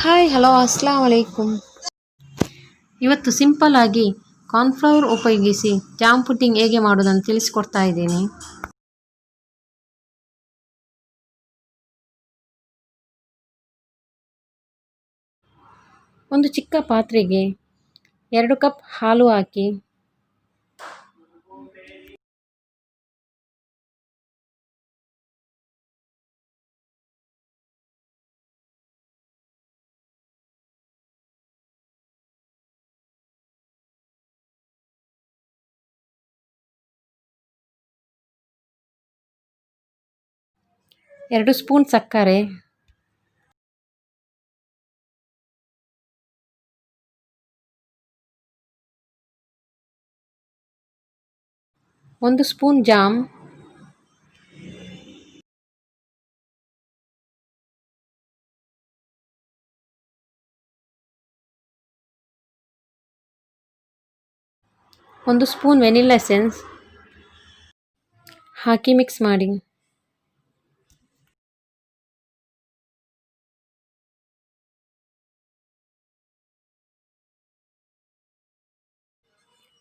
Hi hello ಅಸ್ಸಲಾಮ್ ಅಲೈಕುಮ್. ಇವತ್ತು simple ಆಗಿ cornflour ಉಪಯೋಗಿಸಿ ಜಾಮ್ ಪುಡ್ಡಿಂಗ್ ಹೇಗೆ ಮಾಡೋದಂತ ತಿಳಿಸ್ಕೊಡ್ತಾ ಇದ್ದೀನಿ. ಒಂದು ಚಿಕ್ಕ ಪಾತ್ರೆಗೆ 2 ಕಪ್ ಹಾಲು ಹಾಕಿ ಎರಡು ಸ್ಪೂನ್ ಸಕ್ಕರೆ, ಒಂದು ಸ್ಪೂನ್ ಜಾಮ್, ಒಂದು ಸ್ಪೂನ್ ವೆನಿಲ್ಲಾ ಎಸೆನ್ಸ್ ಹಾಕಿ ಮಿಕ್ಸ್ ಮಾಡಿ.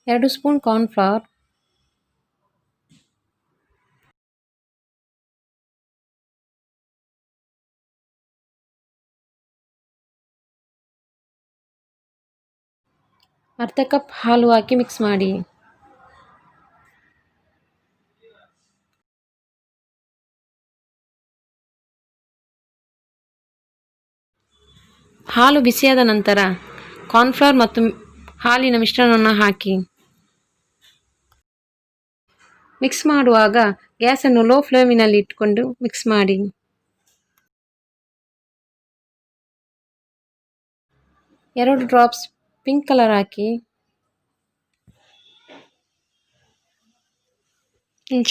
ಎರಡು ಸ್ಪೂನ್ ಕಾರ್ನ್ಫ್ಲವರ್, ಅರ್ಧ ಕಪ್ ಹಾಲು ಹಾಕಿ ಮಿಕ್ಸ್ ಮಾಡಿ. ಹಾಲು ಬಿಸಿಯಾದ ನಂತರ ಕಾರ್ನ್ಫ್ಲವರ್ ಮತ್ತು ಹಾಲಿನ ಮಿಶ್ರಣವನ್ನು ಹಾಕಿ ಮಿಕ್ಸ್ ಮಾಡುವಾಗ ಗ್ಯಾಸನ್ನು ಲೋ ಫ್ಲೇಮಿನಲ್ಲಿ ಇಟ್ಕೊಂಡು ಮಿಕ್ಸ್ ಮಾಡಿ. ಎರಡು ಡ್ರಾಪ್ಸ್ ಪಿಂಕ್ ಕಲರ್ ಹಾಕಿ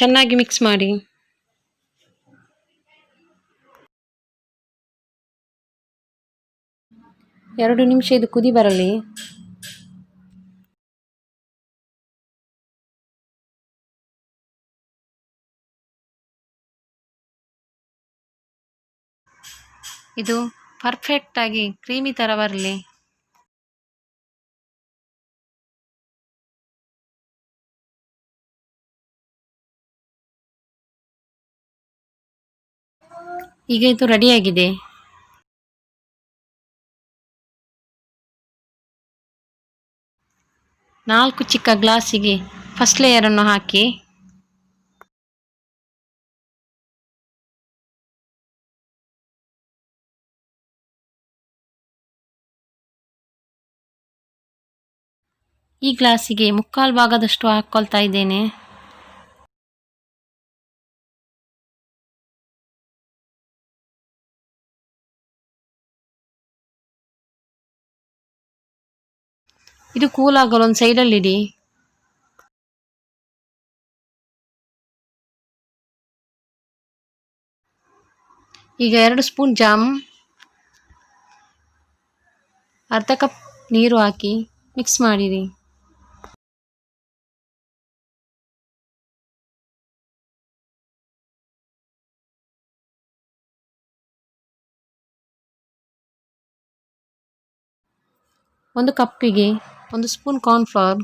ಚೆನ್ನಾಗಿ ಮಿಕ್ಸ್ ಮಾಡಿ. ಎರಡು ನಿಮಿಷ ಇದು ಕುದಿ ಬರಲಿ. ಇದು ಪರ್ಫೆಕ್ಟ್ ಆಗಿ ಕ್ರೀಮಿ ಥರ ಬರಲಿ. ಈಗ ಇದು ರೆಡಿಯಾಗಿದೆ. ನಾಲ್ಕು ಚಿಕ್ಕ ಗ್ಲಾಸಿಗೆ ಫಸ್ಟ್ ಲೇಯರನ್ನು ಹಾಕಿ ಈ ಗ್ಲಾಸಿಗೆ ಮುಕ್ಕಾಲು ಭಾಗದಷ್ಟು ಹಾಕ್ಕೊಳ್ತಾ ಇದ್ದೇನೆ. ಇದು ಕೂಲ್ ಆಗಲು ಒಂದು ಸೈಡಲ್ಲಿ ಇಡಿ. ಈಗ 2 ಸ್ಪೂನ್ ಜಾಮ್, ಅರ್ಧ ಕಪ್ ನೀರು ಹಾಕಿ ಮಿಕ್ಸ್ ಮಾಡಿರಿ. ಒಂದು ಕಪ್ಪಿಗೆ 1 ಸ್ಪೂನ್ ಕಾರ್ನ್ಫ್ಲವರ್,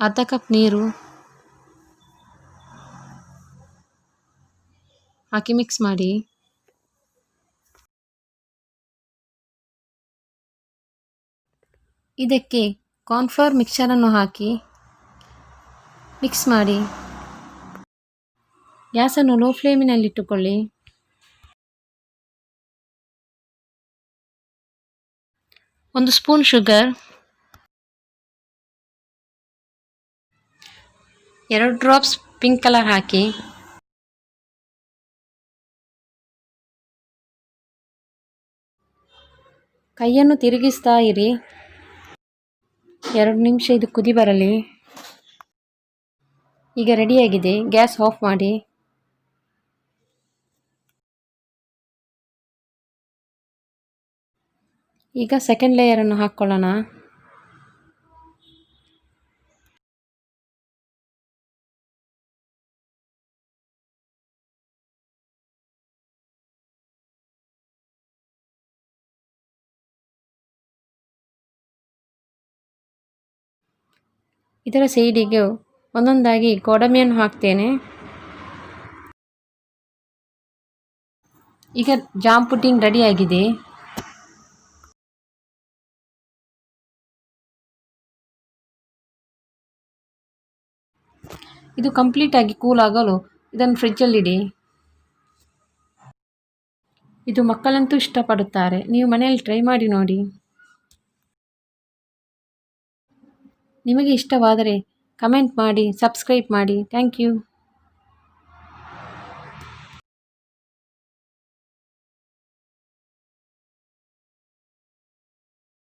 ಅರ್ಧ ಕಪ್ ನೀರು ಹಾಕಿ ಮಿಕ್ಸ್ ಮಾಡಿ. ಇದಕ್ಕೆ ಕಾರ್ನ್ಫ್ಲವರ್ ಮಿಕ್ಸರನ್ನು ಹಾಕಿ ಮಿಕ್ಸ್ ಮಾಡಿ. ಗ್ಯಾಸನ್ನು ಲೋ ಫ್ಲೇಮಿನಲ್ಲಿಟ್ಟುಕೊಳ್ಳಿ. ಒಂದು spoon sugar, 2 drops pink colour ಹಾಕಿ ಕೈಯನ್ನು ತಿರುಗಿಸ್ತಾ ಇರಿ. 2 ನಿಮಿಷ ಇದು ಕುದಿ ಬರಲಿ. ಈಗ ರೆಡಿಯಾಗಿದೆ. ಗ್ಯಾಸ್ ಆಫ್ ಮಾಡಿ. ಈಗ ಸೆಕೆಂಡ್ ಲೇಯರನ್ನು ಹಾಕ್ಕೊಳ್ಳೋಣ. ಇದರ ಸೈಡಿಗೆ ಒಂದೊಂದಾಗಿ ಗೋಡಂಬಿಯನ್ನು ಹಾಕ್ತೇನೆ. ಈಗ ಜಾಮ್ ಪುಡಿಂಗ್ ರೆಡಿಯಾಗಿದೆ. ಇದು ಕಂಪ್ಲೀಟ್ ಆಗಿ ಕೂಲ್ ಆಗಲು ಇದನ್ನು ಫ್ರಿಜ್ಜಲ್ಲಿಡಿ. ಇದು ಮಕ್ಕಳಂತೂ ಇಷ್ಟಪಡುತ್ತಾರೆ. ನೀವು ಮನೆಯಲ್ಲಿ ಟ್ರೈ ಮಾಡಿ ನೋಡಿ. ನಿಮಗೆ ಇಷ್ಟವಾದರೆ ಕಮೆಂಟ್ ಮಾಡಿ, ಸಬ್ಸ್ಕ್ರೈಬ್ ಮಾಡಿ. Thank you.